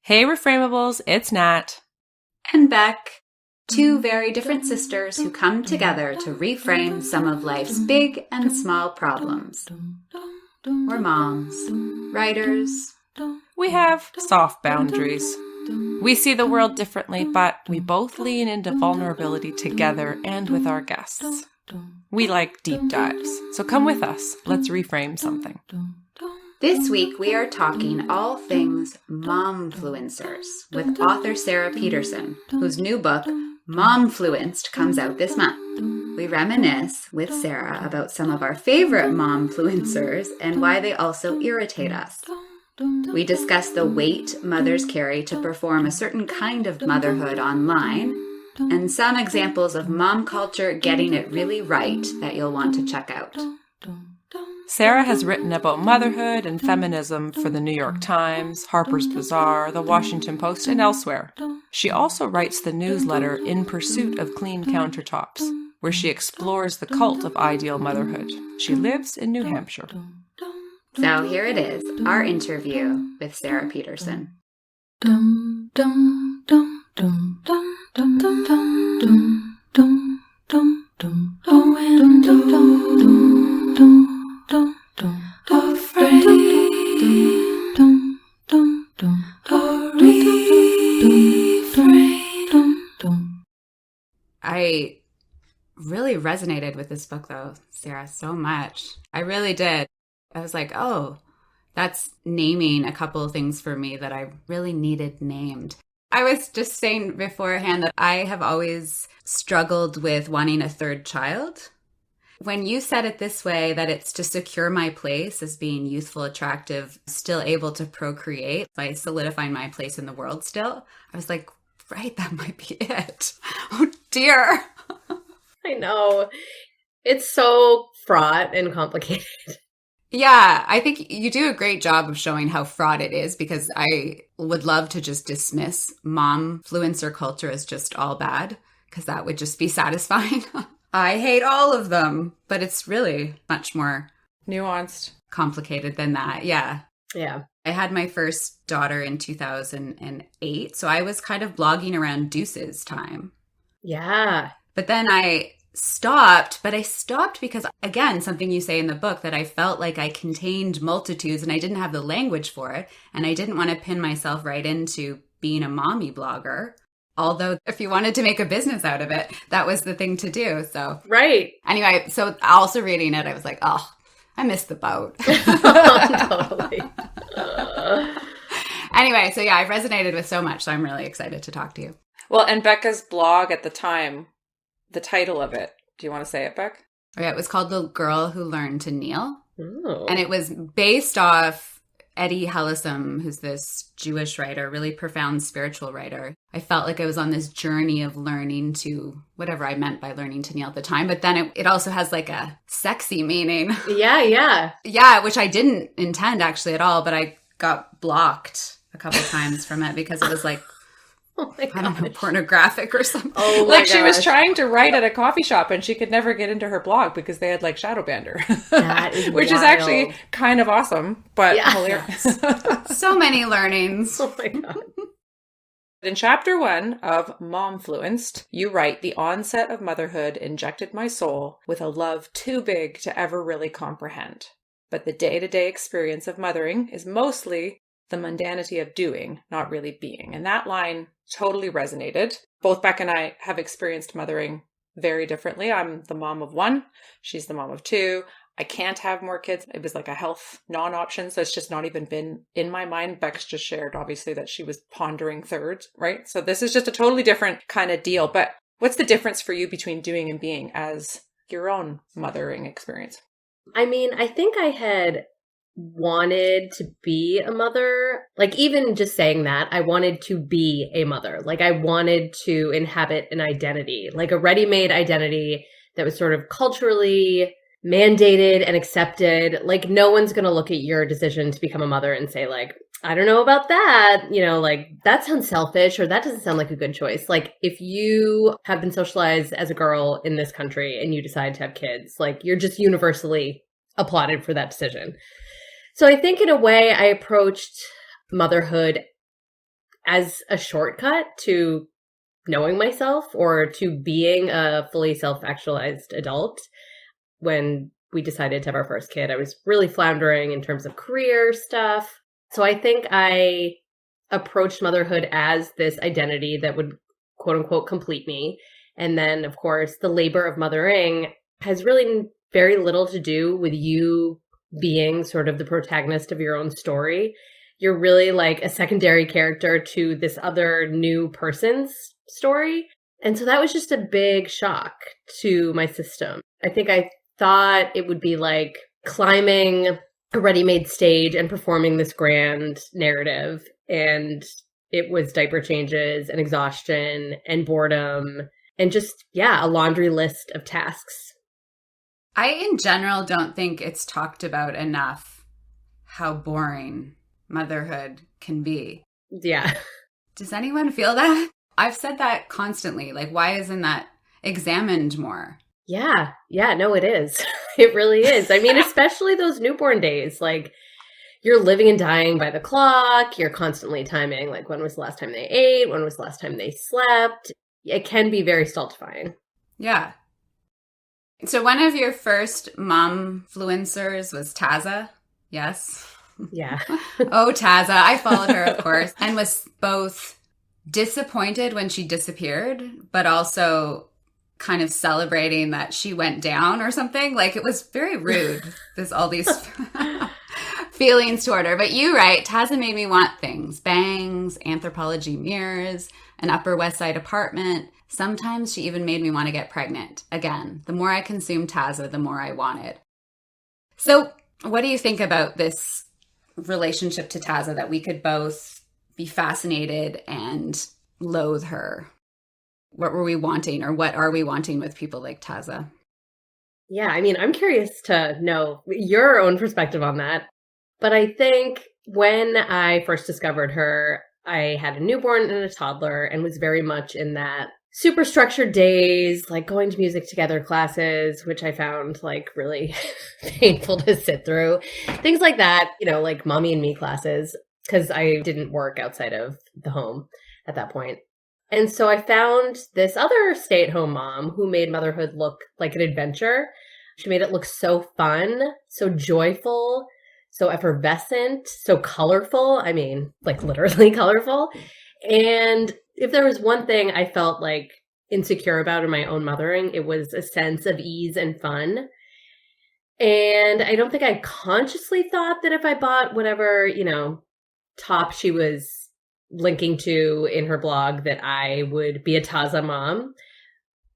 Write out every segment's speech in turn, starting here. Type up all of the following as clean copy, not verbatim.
Hey, Reframables, it's Nat. And Beck, two very different sisters who come together to reframe some of life's big and small problems. We're moms, writers. We have soft boundaries. We see the world differently, but we both lean into vulnerability together and with our guests. We like deep dives, so come with us. Let's reframe something. This week, we are talking all things Momfluencers with author Sara Petersen, whose new book, Momfluenced, comes out this month. We reminisce with Sara about some of our favorite Momfluencers and why they also irritate us. We discuss the weight mothers carry to perform a certain kind of motherhood online, and some examples of mom culture getting it really right that you'll want to check out. Sara has written about motherhood and feminism for the New York Times, Harper's Bazaar, the Washington Post, and elsewhere. She also writes the newsletter In Pursuit of Clean Countertops, where she explores the cult of ideal motherhood. She lives in New Hampshire. So here it is, our interview with Sara Petersen. I really resonated with this book, though, Sara, so much. I really did. I was like, oh, that's naming a couple of things for me that I really needed named. I was just saying beforehand that I have always struggled with wanting a third child. When you said it this way, that it's to secure my place as being youthful, attractive, still able to procreate by solidifying my place in the world still, I was like, right, that might be it. Oh, dear. I know. It's so fraught and complicated. Yeah, I think you do a great job of showing how fraught it is, because I would love to just dismiss momfluencer culture as just all bad, because that would just be satisfying. I hate all of them, but it's really much more Nuanced. complicated than that. Yeah. Yeah. I had my first daughter in 2008, so I was kind of blogging around Deuce's time. Yeah. But then I stopped because, again, something you say in the book, that I felt like I contained multitudes and I didn't have the language for it. And I didn't want to pin myself right into being a mommy blogger. Although if you wanted to make a business out of it, that was the thing to do. So right. Anyway, so also reading it, I was like, oh, I missed the boat. Totally. Anyway, so yeah, I've resonated with so much. So I'm really excited to talk to you. Well, and Becca's blog at the time, the title of it, do you want to say it, Beck? Oh, yeah, it was called The Girl Who Learned to Kneel. Oh. And it was based off Eddie Hellesum, who's this Jewish writer, really profound spiritual writer. I felt like I was on this journey of learning to, whatever I meant by learning to kneel at the time. But then it also has like a sexy meaning. Yeah. Yeah, which I didn't intend actually at all, but I got blocked a couple times from it because it was like, Oh my I don't know, pornographic or something. Oh my Like she was gosh. trying to write at a coffee shop and she could never get into her blog because they had like shadow banned her. That is Which is wild. actually kind of awesome, but Yeah. hilarious. So many learnings. Oh my God. In chapter 1 of Momfluenced, you write, the onset of motherhood injected my soul with a love too big to ever really comprehend. But the day-to-day experience of mothering is mostly the mundanity of doing, not really being. And that line totally resonated. Both Beck and I have experienced mothering very differently. I'm the mom of one. She's the mom of two. I can't have more kids. It was like a health non-option. So it's just not even been in my mind. Beck's just shared, obviously, that she was pondering thirds, right? So this is just a totally different kind of deal. But what's the difference for you between doing and being as your own mothering experience? I mean, I think I had wanted to be a mother. Like, even just saying that, I wanted to be a mother. Like, I wanted to inhabit an identity, like a ready-made identity that was sort of culturally mandated and accepted. Like, no one's going to look at your decision to become a mother and say, like, I don't know about that. You know, like, that sounds selfish, or that doesn't sound like a good choice. Like, if you have been socialized as a girl in this country and you decide to have kids, like, you're just universally applauded for that decision. So I think in a way I approached motherhood as a shortcut to knowing myself or to being a fully self-actualized adult. When we decided to have our first kid, I was really floundering in terms of career stuff. So I think I approached motherhood as this identity that would quote unquote complete me. And then, of course, the labor of mothering has really very little to do with you being sort of the protagonist of your own story. You're really like a secondary character to this other new person's story. And so that was just a big shock to my system. I think I thought it would be like climbing a ready-made stage and performing this grand narrative. And it was diaper changes and exhaustion and boredom and just, a laundry list of tasks. I, in general, don't think it's talked about enough how boring motherhood can be. Yeah. Does anyone feel that? I've said that constantly. Like, why isn't that examined more? Yeah, no, it is. It really is. I mean, especially those newborn days, like you're living and dying by the clock. You're constantly timing, like when was the last time they ate? When was the last time they slept? It can be very stultifying. Yeah. So one of your first momfluencers was Taza. Yes. Yeah. Oh, Taza. I followed her, of course, and was both disappointed when she disappeared, but also kind of celebrating that she went down or something. Like, it was very rude. There's all these feelings toward her. But you're right. Taza made me want things. Bangs, Anthropologie mirrors, an Upper West Side apartment. Sometimes she even made me want to get pregnant. Again, the more I consumed Taza, the more I wanted. So what do you think about this relationship to Taza, that we could both be fascinated and loathe her? What were we wanting, or what are we wanting with people like Taza? Yeah, I mean, I'm curious to know your own perspective on that. But I think when I first discovered her, I had a newborn and a toddler and was very much in that super structured days, like going to music together classes, which I found like really painful to sit through. Things like that, like mommy and me classes, because I didn't work outside of the home at that point. And so I found this other stay-at-home mom who made motherhood look like an adventure. She made it look so fun, so joyful, so effervescent, so colorful. I mean, like literally colorful. And if there was one thing I felt like insecure about in my own mothering, it was a sense of ease and fun. And I don't think I consciously thought that if I bought whatever, top she was linking to in her blog, that I would be a Taza mom.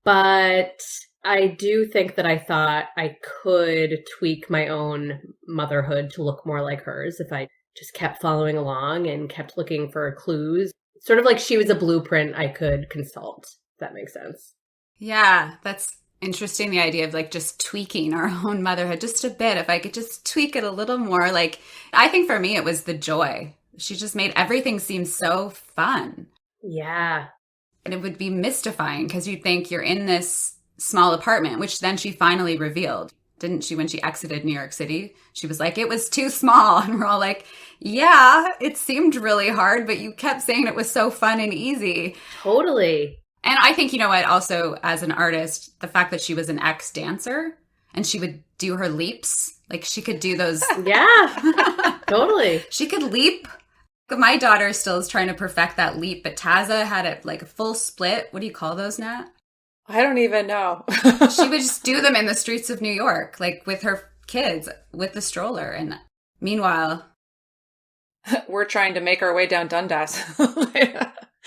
But I do think that I thought I could tweak my own motherhood to look more like hers if I just kept following along and kept looking for clues. Sort of like she was a blueprint I could consult, if that makes sense. Yeah, that's interesting, the idea of like just tweaking our own motherhood just a bit. If I could just tweak it a little more. Like, I think for me, it was the joy. She just made everything seem so fun. Yeah. And it would be mystifying because you'd think you're in this small apartment, which then she finally revealed, didn't she? When she exited New York City, she was like, it was too small. And we're all like, yeah, it seemed really hard, but you kept saying it was so fun and easy. Totally. And I think, you know what, also as an artist, the fact that she was an ex-dancer and she would do her leaps, like she could do those. Yeah, totally. She could leap. My daughter still is trying to perfect that leap, but Taza had a full split. What do you call those, Nat? I don't even know. She would just do them in the streets of New York, like with her kids, with the stroller. And meanwhile, we're trying to make our way down Dundas.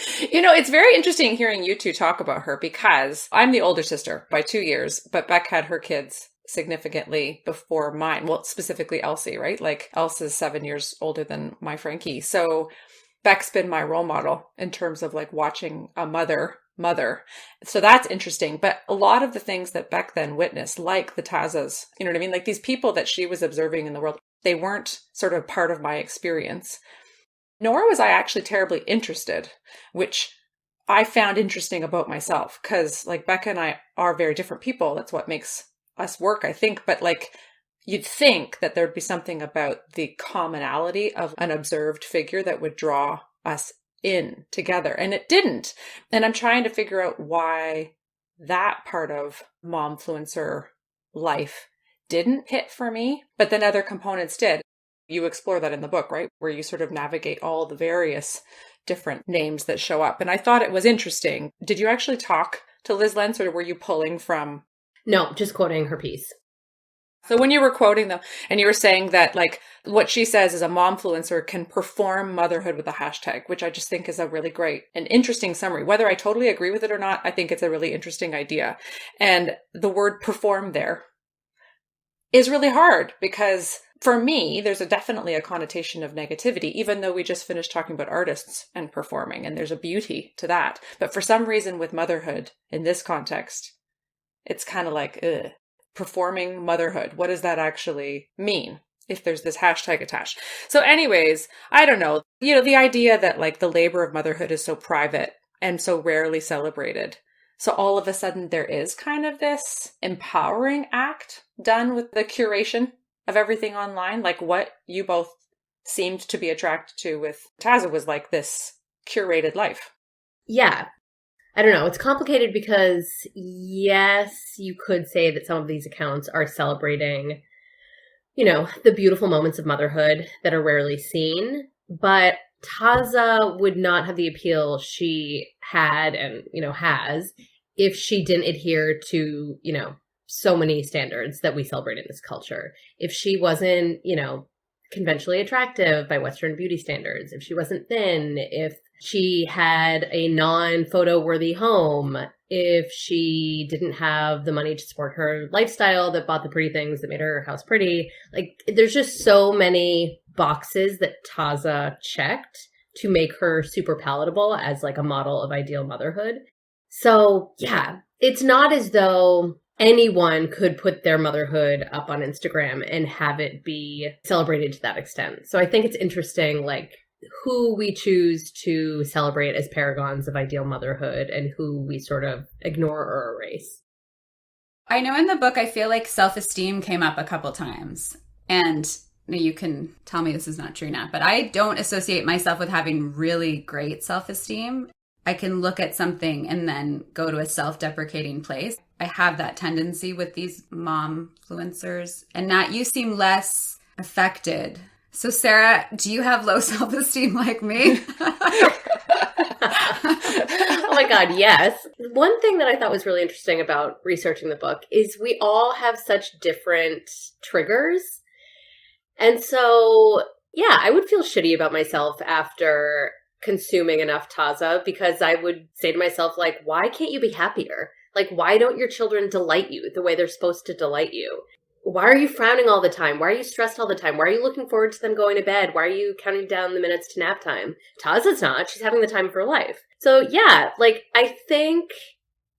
It's very interesting hearing you two talk about her because I'm the older sister by 2 years, but Beck had her kids significantly before mine. Well, specifically Elsie, right? Like Elsa's 7 years older than my Frankie. So Beck's been my role model in terms of like watching a mother. So that's interesting. But a lot of the things that Beck then witnessed, like the Tazas, you know what I mean? Like these people that she was observing in the world, they weren't sort of part of my experience. Nor was I actually terribly interested, which I found interesting about myself because like Becca and I are very different people. That's what makes us work, I think. But like you'd think that there'd be something about the commonality of an observed figure that would draw us in together, and it didn't. And I'm trying to figure out why that part of momfluencer life didn't hit for me, but then other components did. You explore that in the book, right? Where you sort of navigate all the various different names that show up. And I thought it was interesting. Did you actually talk to Liz Lenz, or were you pulling from? No, just quoting her piece. So when you were quoting them and you were saying that like what she says is a momfluencer can perform motherhood with a hashtag, which I just think is a really great and interesting summary. Whether I totally agree with it or not, I think it's a really interesting idea. And the word perform there is really hard because for me, there's definitely a connotation of negativity, even though we just finished talking about artists and performing, and there's a beauty to that. But for some reason with motherhood in this context, it's kind of like, ugh. Performing motherhood. What does that actually mean if there's this hashtag attached? So anyways, I don't know. You know, the idea that like the labor of motherhood is so private and so rarely celebrated. So all of a sudden there is kind of this empowering act done with the curation of everything online. Like what you both seemed to be attracted to with Taza was like this curated life. Yeah. I don't know. It's complicated because, yes, you could say that some of these accounts are celebrating, you know, the beautiful moments of motherhood that are rarely seen. But Taza would not have the appeal she had and, you know, has if she didn't adhere to, you know, so many standards that we celebrate in this culture. If she wasn't, you know, conventionally attractive by Western beauty standards, if she wasn't thin, if she had a non-photo worthy home, if she didn't have the money to support her lifestyle that bought the pretty things that made her house pretty. Like, there's just so many boxes that Taza checked to make her super palatable as like a model of ideal motherhood. So yeah, it's not as though anyone could put their motherhood up on Instagram and have it be celebrated to that extent. So I think it's interesting, like, who we choose to celebrate as paragons of ideal motherhood and who we sort of ignore or erase. I know in the book, I feel like self-esteem came up a couple times. And you can tell me this is not true now, but I don't associate myself with having really great self-esteem. I can look at something and then go to a self-deprecating place. I have that tendency with these momfluencers. And Nat, you seem less affected. So Sarah, do you have low self-esteem like me? Oh my God, yes. One thing that I thought was really interesting about researching the book is we all have such different triggers. And so, yeah, I would feel shitty about myself after consuming enough Taza because I would say to myself, like, why can't you be happier? Like, why don't your children delight you the way they're supposed to delight you? Why are you frowning all the time? Why are you stressed all the time? Why are you looking forward to them going to bed? Why are you counting down the minutes to nap time? Taza's not. She's having the time of her life. So yeah, like, I think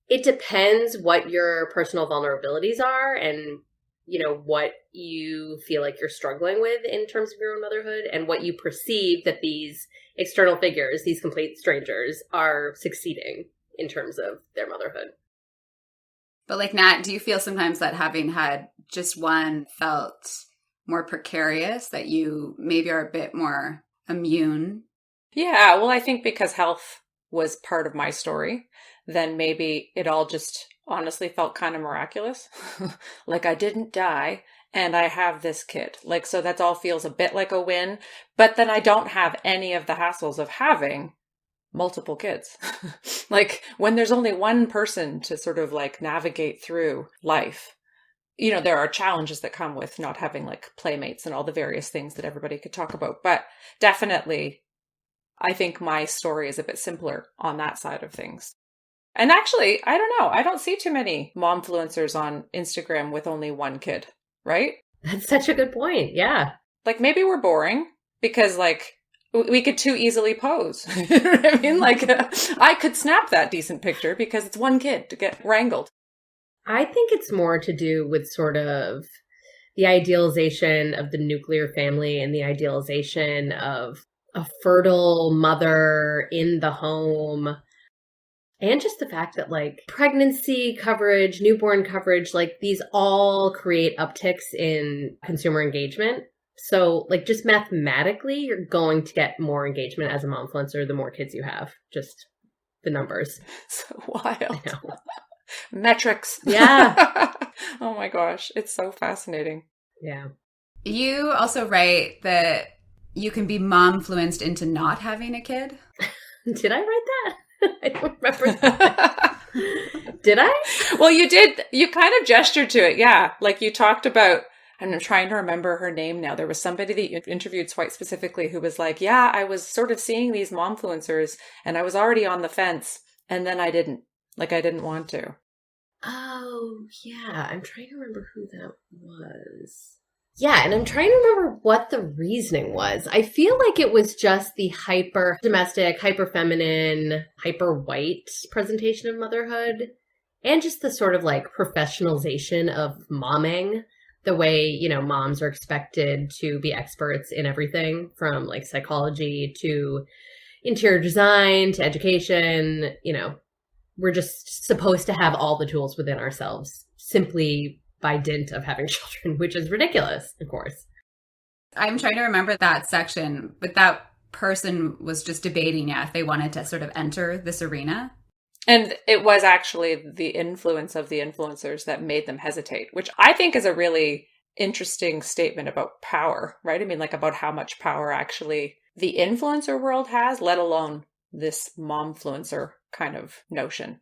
it depends what your personal vulnerabilities are and, you know, what you feel like you're struggling with in terms of your own motherhood and what you perceive that these external figures, these complete strangers, are succeeding in terms of their motherhood. But like, Nat, do you feel sometimes that having had just one felt more precarious, that you maybe are a bit more immune? Yeah, well, I think because health was part of my story, then maybe it all just honestly felt kind of miraculous. Like I didn't die and I have this kid. Like, so that all feels a bit like a win, but then I don't have any of the hassles of having multiple kids. Like when there's only one person to sort of like navigate through life, you know, there are challenges that come with not having like playmates and all the various things that everybody could talk about. But definitely, I think my story is a bit simpler on that side of things. And actually, I don't know. I don't see too many momfluencers on Instagram with only one kid, right? That's such a good point. Yeah. Like maybe we're boring because like we could too easily pose. You know what I mean? Like I could snap that decent picture because it's one kid to get wrangled. I think it's more to do with sort of the idealization of the nuclear family and the idealization of a fertile mother in the home. And just the fact that like pregnancy coverage, newborn coverage, like these all create upticks in consumer engagement. So, like, just mathematically, you're going to get more engagement as a momfluencer the more kids you have. Just the numbers. So wild. I know. Metrics. Yeah. Oh my gosh. It's so fascinating. Yeah. You also write that you can be momfluenced into not having a kid. Did I write that? I don't remember that. Did I? Well, you did. You kind of gestured to it. Yeah. Like you talked about, I'm trying to remember her name now. There was somebody that you interviewed quite specifically who was like, yeah, I was sort of seeing these momfluencers and I was already on the fence and then I didn't. Like I didn't want to. Oh, yeah. I'm trying to remember who that was. Yeah, and I'm trying to remember what the reasoning was. I feel like it was just the hyper domestic, hyper feminine, hyper white presentation of motherhood, and just the sort of like professionalization of momming, the way, you know, moms are expected to be experts in everything from like psychology to interior design to education. You know, we're just supposed to have all the tools within ourselves simply by dint of having children, which is ridiculous, of course. I'm trying to remember that section, but that person was just debating if they wanted to sort of enter this arena. And it was actually the influence of the influencers that made them hesitate, which I think is a really interesting statement about power, right? I mean, like about how much power actually the influencer world has, let alone this momfluencer kind of notion.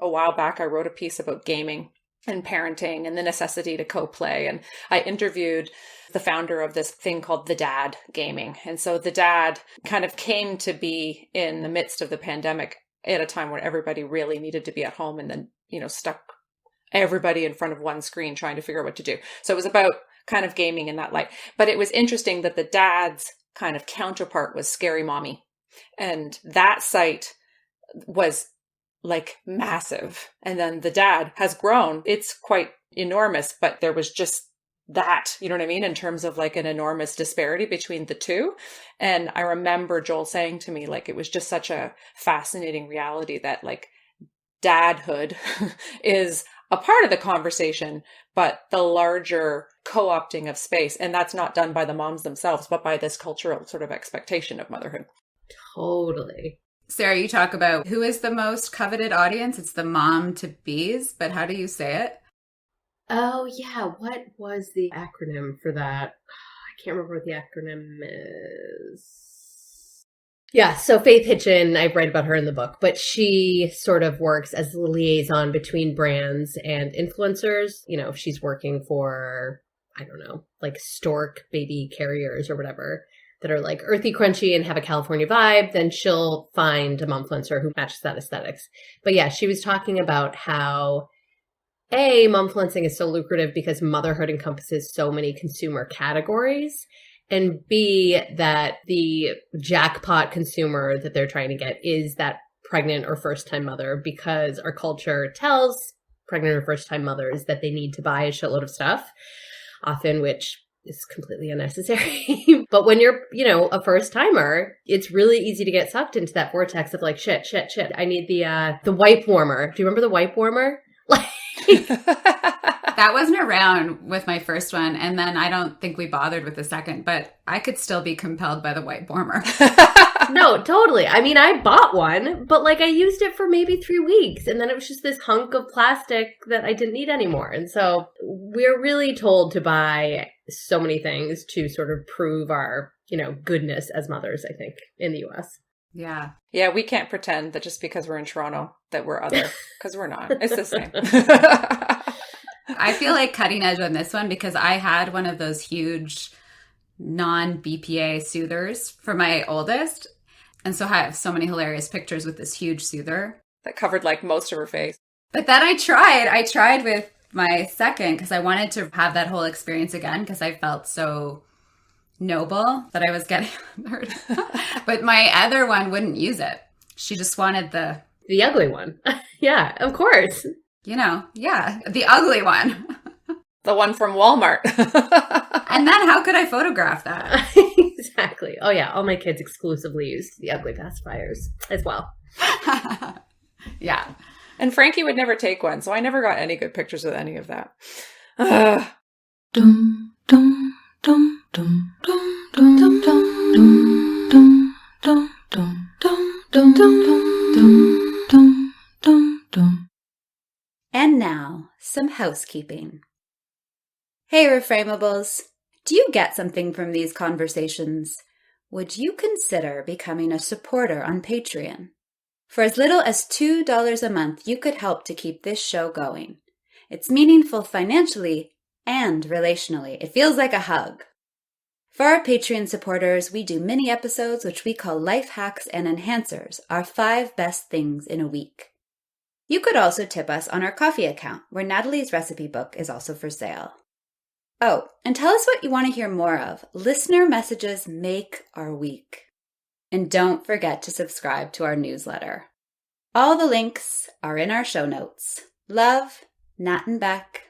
A while back, I wrote a piece about gaming and parenting and the necessity to co-play. And I interviewed the founder of this thing called The Dad Gaming. And so The Dad kind of came to be in the midst of the pandemic at a time when everybody really needed to be at home and then, you know, stuck everybody in front of one screen trying to figure out what to do. So it was about kind of gaming in that light. But it was interesting that The Dad's kind of counterpart was Scary Mommy. And that site was like massive. And then The Dad has grown. It's quite enormous, but there was just that, you know what I mean? In terms of like an enormous disparity between the two. And I remember Joel saying to me, like, it was just such a fascinating reality that like dadhood is a part of the conversation, but the larger co-opting of space. And that's not done by the moms themselves, but by this cultural sort of expectation of motherhood. Totally. Sarah, you talk about who is the most coveted audience. It's the mom to bees, but how do you say it? Oh, yeah. What was the acronym for that? I can't remember what the acronym is. Yeah, so Faith Hitchin, I write about her in the book, but she sort of works as the liaison between brands and influencers. You know, if she's working for, I don't know, like stork baby carriers or whatever, that are like earthy, crunchy, and have a California vibe, then she'll find a momfluencer who matches that aesthetics. But yeah, she was talking about how A, momfluencing is so lucrative because motherhood encompasses so many consumer categories, and B, that the jackpot consumer that they're trying to get is that pregnant or first-time mother, because our culture tells pregnant or first-time mothers that they need to buy a shitload of stuff, often which is completely unnecessary. But when you're, you know, a first timer, it's really easy to get sucked into that vortex of like, shit. I need the wipe warmer. Do you remember the wipe warmer? Like that wasn't around with my first one. And then I don't think we bothered with the second, but I could still be compelled by the wipe warmer. No, totally. I mean, I bought one, but like I used it for maybe 3 weeks. And then it was just this hunk of plastic that I didn't need anymore. And so we're really told to buy so many things to sort of prove our, you know, goodness as mothers, I think, in the US. Yeah. Yeah, we can't pretend that just because we're in Toronto that we're other, because we're not. It's the same. I feel like cutting edge on this one because I had one of those huge non-BPA soothers for my oldest. And so I have so many hilarious pictures with this huge soother. That covered like most of her face. But then I tried with my second because I wanted to have that whole experience again because I felt so noble that I was getting hurt. But my other one wouldn't use it. She just wanted the ugly one. Yeah, of course. You know, yeah, the ugly one. The one from Walmart. And then how could I photograph that? Exactly. Oh yeah, all my kids exclusively used the ugly pacifiers as well. Yeah. And Frankie would never take one, so I never got any good pictures with any of that. Dum, dum, And now, some housekeeping. Hey, Reframables! Do you get something from these conversations? Would you consider becoming a supporter on Patreon? For as little as $2 a month, you could help to keep this show going. It's meaningful financially and relationally. It feels like a hug. For our Patreon supporters, we do mini episodes which we call Life Hacks and Enhancers, our 5 best things in a week. You could also tip us on our Ko-fi account, where Natalie's recipe book is also for sale. Oh, and tell us what you want to hear more of. Listener messages make our week. And don't forget to subscribe to our newsletter. All the links are in our show notes. Love, Nat and Beck.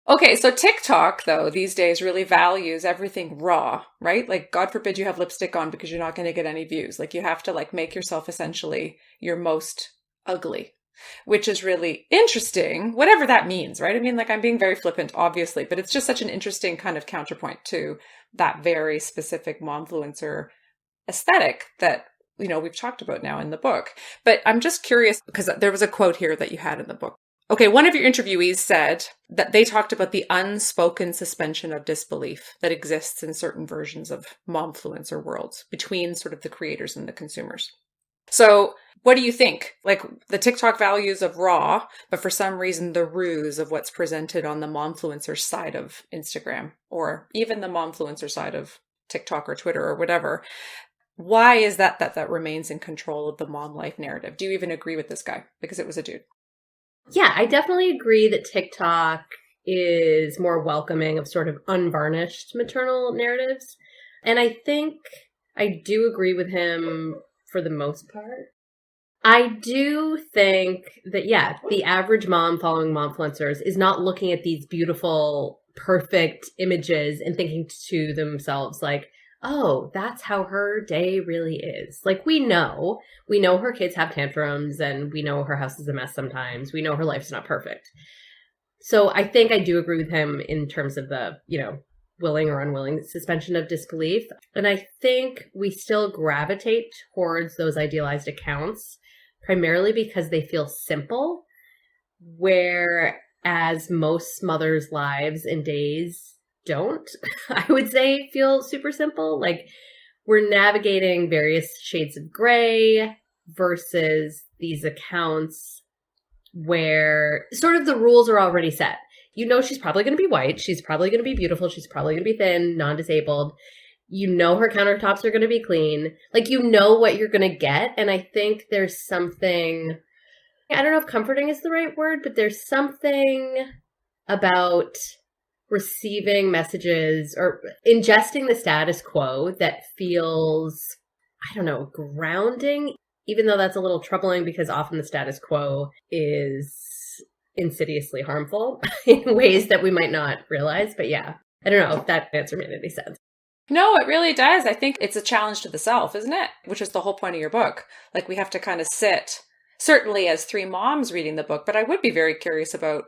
Okay, so TikTok, though, these days really values everything raw, right? Like, God forbid you have lipstick on because you're not going to get any views. Like, you have to, like, make yourself essentially your most ugly, which is really interesting, whatever that means, right? I mean, like, I'm being very flippant, obviously, but it's just such an interesting kind of counterpoint to that very specific momfluencer aesthetic that, you know, we've talked about now in the book. But I'm just curious, because there was a quote here that you had in the book. Okay, one of your interviewees said that they talked about the unspoken suspension of disbelief that exists in certain versions of momfluencer worlds between sort of the creators and the consumers. So what do you think? Like, the TikTok values of raw, but for some reason the ruse of what's presented on the momfluencer side of Instagram, or even the momfluencer side of TikTok or Twitter or whatever. Why is that remains in control of the mom life narrative? Do you even agree with this guy? Because it was a dude. Yeah, I definitely agree that TikTok is more welcoming of sort of unvarnished maternal narratives. And I think I do agree with him for the most part. I do think that, yeah, the average mom following momfluencers is not looking at these beautiful, perfect images and thinking to themselves like, oh, that's how her day really is. Like, we know her kids have tantrums, and we know her house is a mess sometimes. We know her life's not perfect. So I think I do agree with him in terms of the, you know, willing or unwilling suspension of disbelief. And I think we still gravitate towards those idealized accounts primarily because they feel simple, whereas most mothers' lives and days don't, I would say, feel super simple. Like, we're navigating various shades of gray versus these accounts where sort of the rules are already set. You know, she's probably going to be white. She's probably going to be beautiful. She's probably going to be thin, non-disabled. You know, her countertops are going to be clean. Like, you know what you're going to get. And I think there's something, I don't know if comforting is the right word, but there's something about receiving messages or ingesting the status quo that feels, I don't know, grounding, even though that's a little troubling because often the status quo is insidiously harmful in ways that we might not realize. But yeah, I don't know if that answer made any sense. No, it really does. I think it's a challenge to the self, isn't it? Which is the whole point of your book. Like, we have to kind of sit, certainly as 3 moms reading the book, but I would be very curious about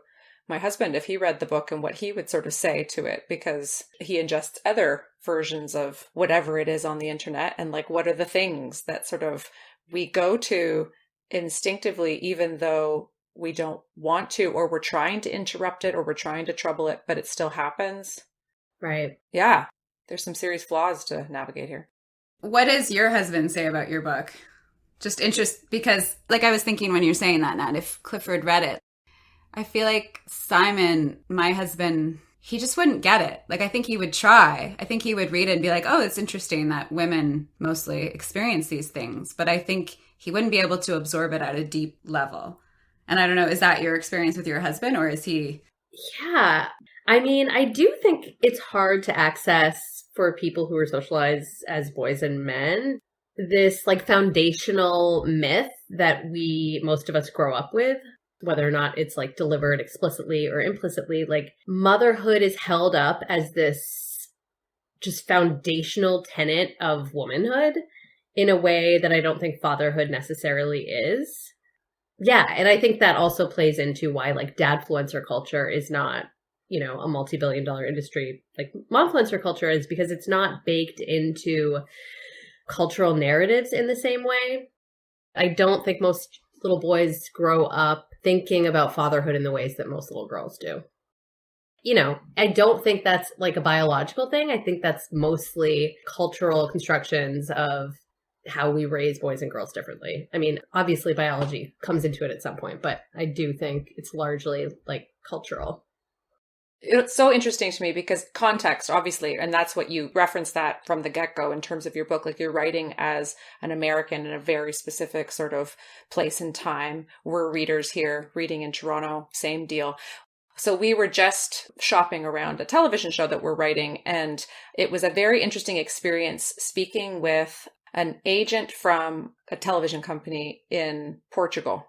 my husband if he read the book and what he would sort of say to it, because he ingests other versions of whatever it is on the internet. And like, what are the things that sort of we go to instinctively, even though we don't want to, or we're trying to interrupt it, or we're trying to trouble it, but it still happens. Right. Yeah. There's some serious flaws to navigate here. What does your husband say about your book? Just interest, because like I was thinking when you're saying that, Nat, if Clifford read it, I feel like Simon, my husband, he just wouldn't get it. Like, I think he would try. I think he would read it and be like, oh, it's interesting that women mostly experience these things. But I think he wouldn't be able to absorb it at a deep level. And I don't know, is that your experience with your husband, or is he? Yeah. I mean, I do think it's hard to access for people who are socialized as boys and men, this like foundational myth that most of us grow up with, whether or not it's like delivered explicitly or implicitly. Like, motherhood is held up as this just foundational tenet of womanhood in a way that I don't think fatherhood necessarily is. Yeah, and I think that also plays into why like dadfluencer culture is not, a multi-billion dollar industry like momfluencer culture is, because it's not baked into cultural narratives in the same way. I don't think most little boys grow up thinking about fatherhood in the ways that most little girls do. I don't think that's like a biological thing. I think that's mostly cultural constructions of how we raise boys and girls differently. I mean, obviously biology comes into it at some point, but I do think it's largely like cultural. It's so interesting to me because context, obviously, and that's what you reference that from the get-go in terms of your book, like you're writing as an American in a very specific sort of place and time. We're readers here, reading in Toronto, same deal. So we were just shopping around a television show that we're writing, and it was a very interesting experience speaking with an agent from a television company in Portugal.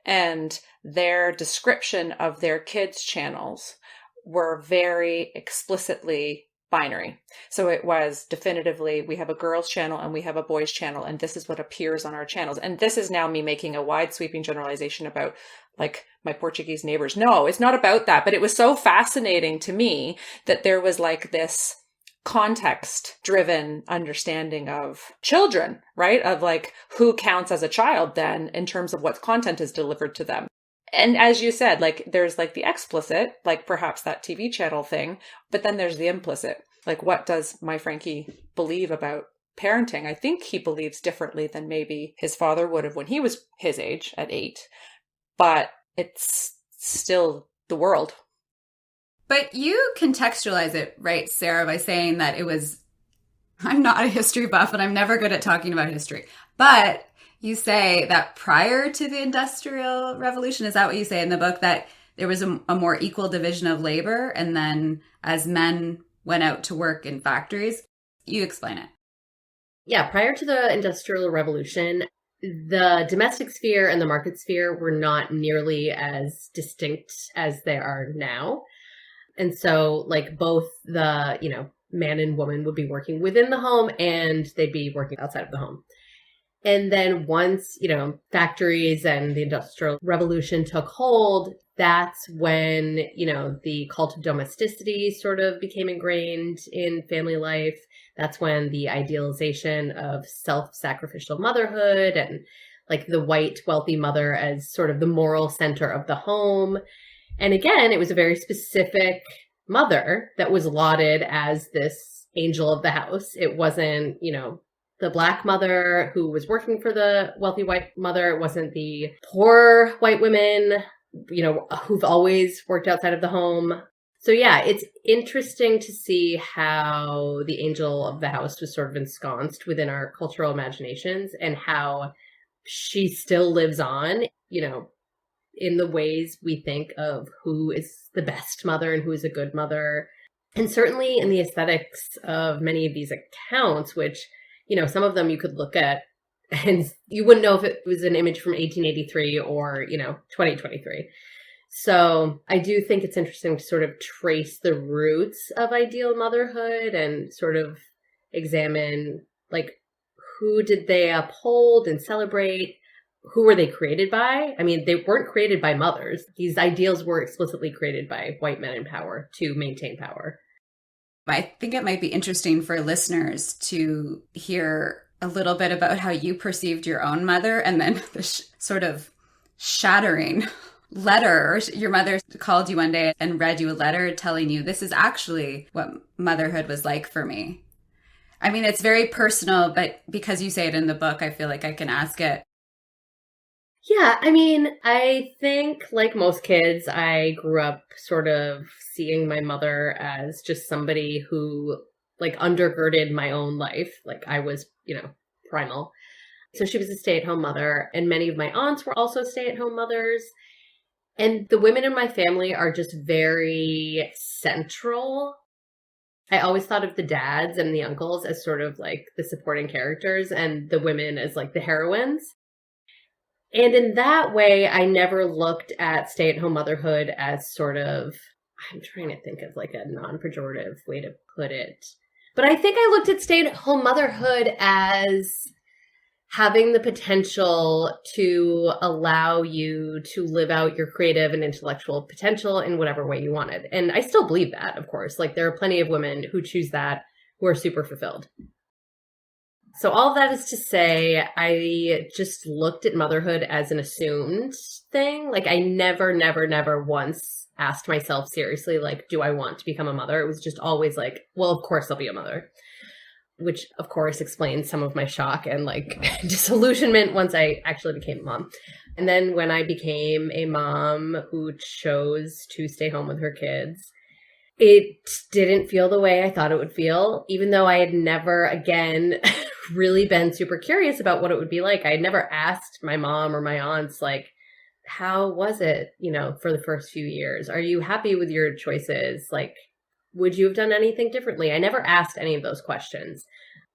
And their description of their kids' channels were very explicitly binary. So it was definitively, we have a girls channel and we have a boys channel, and this is what appears on our channels. And this is now me making a wide sweeping generalization about like my Portuguese neighbors. No, it's not about that. But it was so fascinating to me that there was like this context driven understanding of children, right? Of like who counts as a child then in terms of what content is delivered to them. And as you said, like there's like the explicit, like perhaps that TV channel thing, but then there's the implicit. Like what does my Frankie believe about parenting? I think he believes differently than maybe his father would have when he was his age at 8, but it's still the world. But you contextualize it, right, Sarah, by saying that it was, I'm not a history buff and I'm never good at talking about history, but you say that prior to the Industrial Revolution, is that what you say in the book, that there was a more equal division of labor, and then as men went out to work in factories? You explain it. Yeah, prior to the Industrial Revolution, the domestic sphere and the market sphere were not nearly as distinct as they are now. And so like both the, man and woman would be working within the home and they'd be working outside of the home. And then once, factories and the Industrial Revolution took hold, that's when, the cult of domesticity sort of became ingrained in family life. That's when the idealization of self-sacrificial motherhood and like the white wealthy mother as sort of the moral center of the home. And again, it was a very specific mother that was lauded as this angel of the house. It wasn't, the Black mother who was working for the wealthy white mother. It wasn't the poor white women, who've always worked outside of the home. So yeah, it's interesting to see how the angel of the house was sort of ensconced within our cultural imaginations and how she still lives on, in the ways we think of who is the best mother and who is a good mother. And certainly in the aesthetics of many of these accounts, which, some of them you could look at and you wouldn't know if it was an image from 1883 or, 2023. So I do think it's interesting to sort of trace the roots of ideal motherhood and sort of examine, like, who did they uphold and celebrate? Who were they created by? I mean, they weren't created by mothers. These ideals were explicitly created by white men in power to maintain power. I think it might be interesting for listeners to hear a little bit about how you perceived your own mother, and then the sort of shattering letter. Your mother called you one day and read you a letter telling you, this is actually what motherhood was like for me. I mean, it's very personal, but because you say it in the book, I feel like I can ask it. Yeah, I mean, I think like most kids, I grew up sort of seeing my mother as just somebody who like undergirded my own life. Like I was, primal. So she was a stay-at-home mother, and many of my aunts were also stay-at-home mothers. And the women in my family are just very central. I always thought of the dads and the uncles as sort of like the supporting characters and the women as like the heroines. And in that way, I never looked at stay-at-home motherhood as sort of, I'm trying to think of like a non-pejorative way to put it. But I think I looked at stay-at-home motherhood as having the potential to allow you to live out your creative and intellectual potential in whatever way you wanted. And I still believe that, of course. Like, there are plenty of women who choose that who are super fulfilled. So all of that is to say, I just looked at motherhood as an assumed thing. Like, I never once asked myself seriously, like, do I want to become a mother? It was just always like, well, of course I'll be a mother. Which, of course, explains some of my shock and, like, disillusionment once I actually became a mom. And then when I became a mom who chose to stay home with her kids, it didn't feel the way I thought it would feel, even though I had never, again, really been super curious about what it would be like. I had never asked my mom or my aunts, like, how was it, for the first few years? Are you happy with your choices? Like, would you have done anything differently? I never asked any of those questions.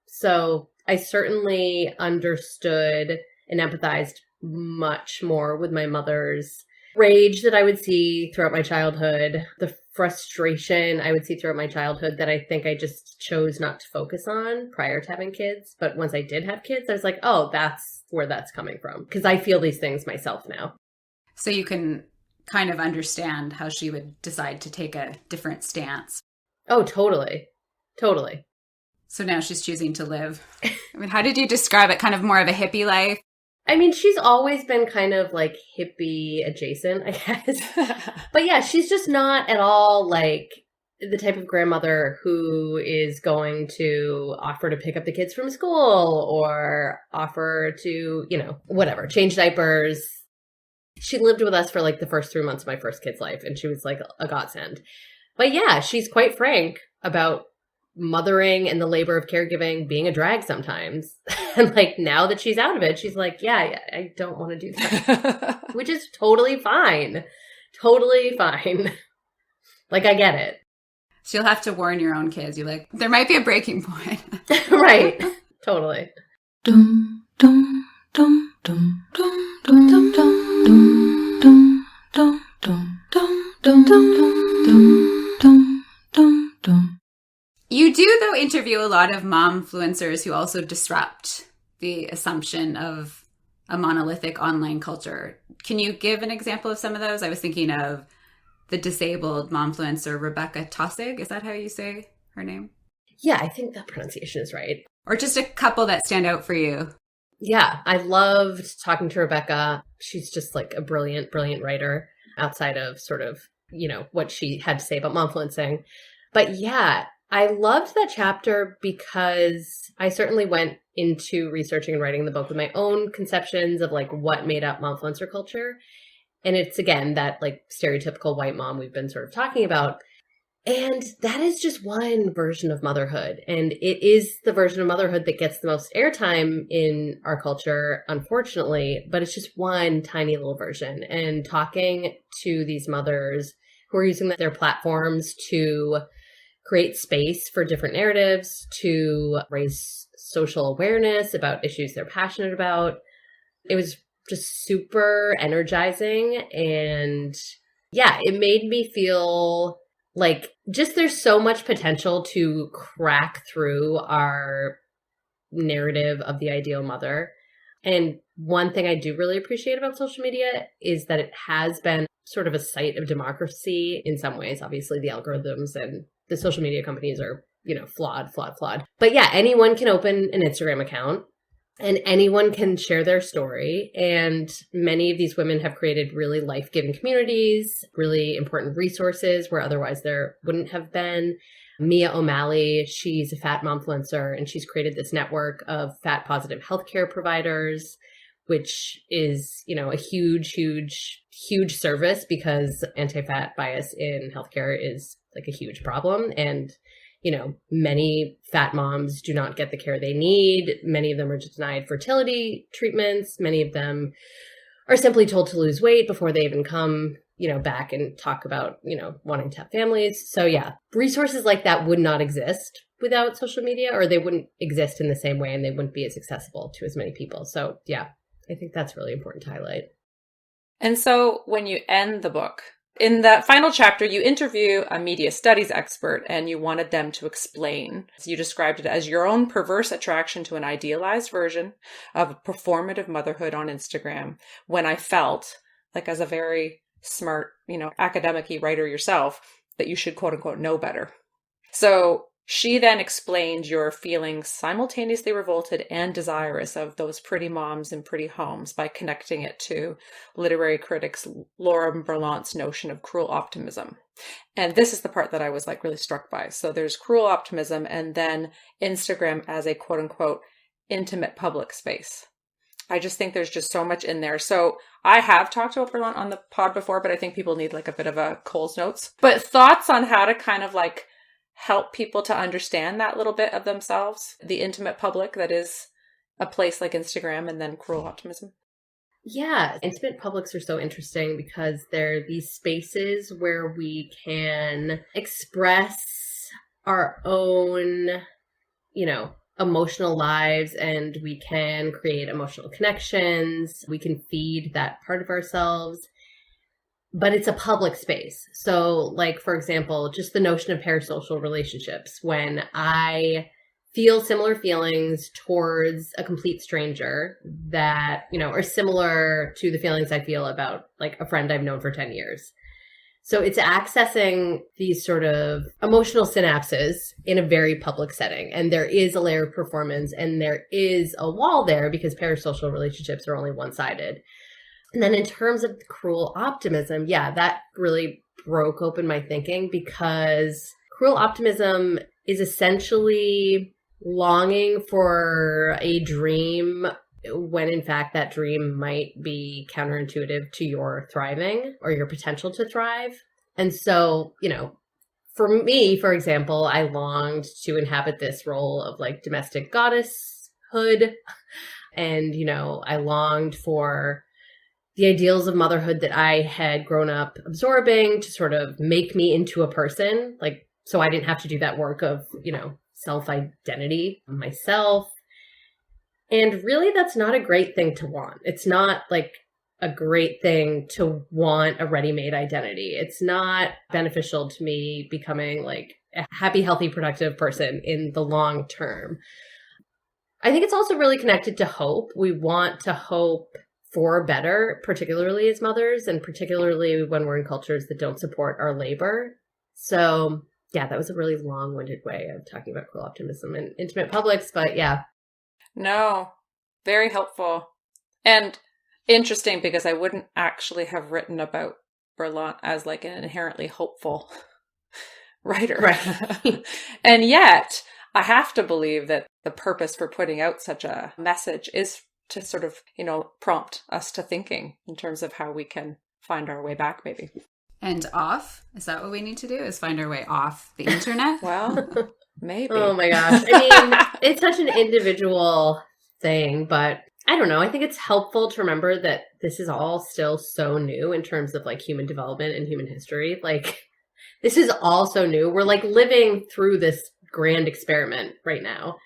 So I certainly understood and empathized much more with my mother's rage that I would see throughout my childhood, the frustration I would see throughout my childhood that I think I just chose not to focus on prior to having kids. But once I did have kids, I was like, oh, that's where that's coming from. Because I feel these things myself now. So you can kind of understand how she would decide to take a different stance. Oh, totally. Totally. So now she's choosing to live. I mean, how did you describe it? Kind of more of a hippie life? I mean, she's always been kind of like hippie adjacent, I guess. But yeah, she's just not at all like the type of grandmother who is going to offer to pick up the kids from school or offer to, whatever, change diapers. She lived with us for like the first 3 months of my first kid's life, and she was like a godsend. But yeah, she's quite frank about mothering and the labor of caregiving being a drag sometimes. And like, now that she's out of it, she's like, yeah, I don't want to do that. Which is totally fine. Totally fine. Like, I get it. So you'll have to warn your own kids. You're like, there might be a breaking point. Right. Totally. Dum, dum, dum, dum, dum, dum, dum, dum, dum, dum, dum, dum, dum, dum, dum, dum, dum. You do, though, interview a lot of momfluencers who also disrupt the assumption of a monolithic online culture. Can you give an example of some of those? I was thinking of the disabled momfluencer, Rebecca Tossig. Is that how you say her name? Yeah, I think that pronunciation is right. Or just a couple that stand out for you. Yeah, I loved talking to Rebecca. She's just like a brilliant, brilliant writer outside of sort of, what she had to say about momfluencing. But yeah, I loved that chapter because I certainly went into researching and writing the book with my own conceptions of like what made up momfluencer culture. And it's, again, that like stereotypical white mom we've been sort of talking about. And that is just one version of motherhood. And it is the version of motherhood that gets the most airtime in our culture, unfortunately. But it's just one tiny little version. And talking to these mothers who are using their platforms to create space for different narratives, to raise social awareness about issues they're passionate about. It was just super energizing. And yeah, it made me feel like just there's so much potential to crack through our narrative of the ideal mother. And one thing I do really appreciate about social media is that it has been sort of a site of democracy in some ways. Obviously, the algorithms and the social media companies are, flawed. But yeah, anyone can open an Instagram account and anyone can share their story. And many of these women have created really life-giving communities, really important resources where otherwise there wouldn't have been. Mia O'Malley, she's a fat momfluencer, and she's created this network of fat positive healthcare providers, which is, a huge service because anti-fat bias in healthcare is like a huge problem. And, many fat moms do not get the care they need. Many of them are denied fertility treatments. Many of them are simply told to lose weight before they even come, back and talk about, wanting to have families. So yeah, resources like that would not exist without social media, or they wouldn't exist in the same way and they wouldn't be as accessible to as many people. So yeah, I think that's really important to highlight. And so when you end the book In that final chapter, you interview a media studies expert and you wanted them to explain. So you described it as your own perverse attraction to an idealized version of performative motherhood on Instagram, when I felt, like as a very smart, academic-y writer yourself, that you should quote unquote know better. So she then explained your feeling simultaneously revolted and desirous of those pretty moms in pretty homes by connecting it to literary critics Laura Berlant's notion of cruel optimism. And this is the part that I was really struck by. So there's cruel optimism and then Instagram as a quote unquote intimate public space. I just think there's just so much in there. So I have talked about Berlant on the pod before, but I think people need a bit of a Cole's Notes. But thoughts on how to kind of help people to understand that little bit of themselves, the intimate public that is a place like Instagram, and then cruel optimism? Yeah, intimate publics are so interesting because they're these spaces where we can express our own, emotional lives, and we can create emotional connections. We can feed that part of ourselves. But it's a public space. So for example, just the notion of parasocial relationships, when I feel similar feelings towards a complete stranger that, are similar to the feelings I feel about a friend I've known for 10 years. So it's accessing these sort of emotional synapses in a very public setting. And there is a layer of performance and there is a wall there because parasocial relationships are only one-sided. And then in terms of cruel optimism, that really broke open my thinking because cruel optimism is essentially longing for a dream when in fact that dream might be counterintuitive to your thriving or your potential to thrive. And so, for me, for example, I longed to inhabit this role of domestic goddesshood. And, I longed for the ideals of motherhood that I had grown up absorbing to sort of make me into a person, so I didn't have to do that work of, self-identity myself. And really, that's not a great thing to want. It's not a great thing to want a ready-made identity. It's not beneficial to me becoming a happy, healthy, productive person in the long term. I think it's also really connected to hope. We want to hope for better, particularly as mothers, and particularly when we're in cultures that don't support our labor. So that was a really long-winded way of talking about cruel optimism and intimate publics, but yeah. No, very helpful. And interesting because I wouldn't actually have written about Berlant as an inherently hopeful writer. Right. And yet, I have to believe that the purpose for putting out such a message is to sort of, prompt us to thinking in terms of how we can find our way back, maybe. And off? Is that what we need to do? Is find our way off the internet? Well, maybe. Oh my gosh. I mean, it's such an individual thing, but I don't know. I think it's helpful to remember that this is all still so new in terms of human development and human history. This is all so new. We're living through this grand experiment right now.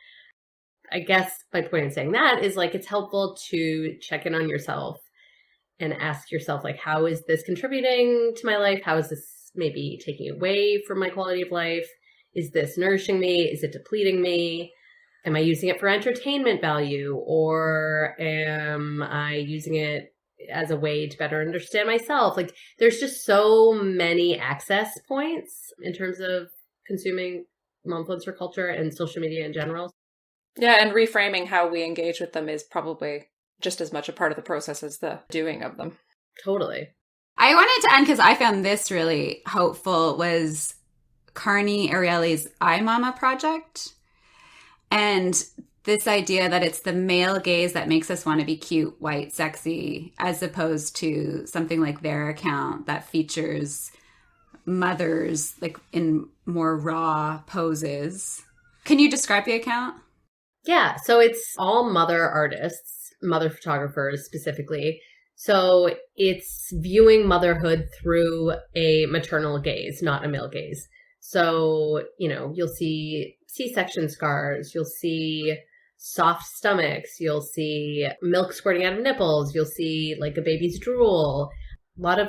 I guess my point in saying that is it's helpful to check in on yourself and ask yourself, how is this contributing to my life? How is this maybe taking away from my quality of life? Is this nourishing me? Is it depleting me? Am I using it for entertainment value, or am I using it as a way to better understand myself? There's just so many access points in terms of consuming momfluencer culture and social media in general. Yeah, and reframing how we engage with them is probably just as much a part of the process as the doing of them. Totally. I wanted to end because I found this really hopeful was Carney Ariely's I Mama project. And this idea that it's the male gaze that makes us want to be cute, white, sexy, as opposed to something like their account that features mothers in more raw poses. Can you describe the account? Yeah, so it's all mother artists, mother photographers specifically. So it's viewing motherhood through a maternal gaze, not a male gaze. So, you'll see C-section scars, you'll see soft stomachs, you'll see milk squirting out of nipples, you'll see a baby's drool, a lot of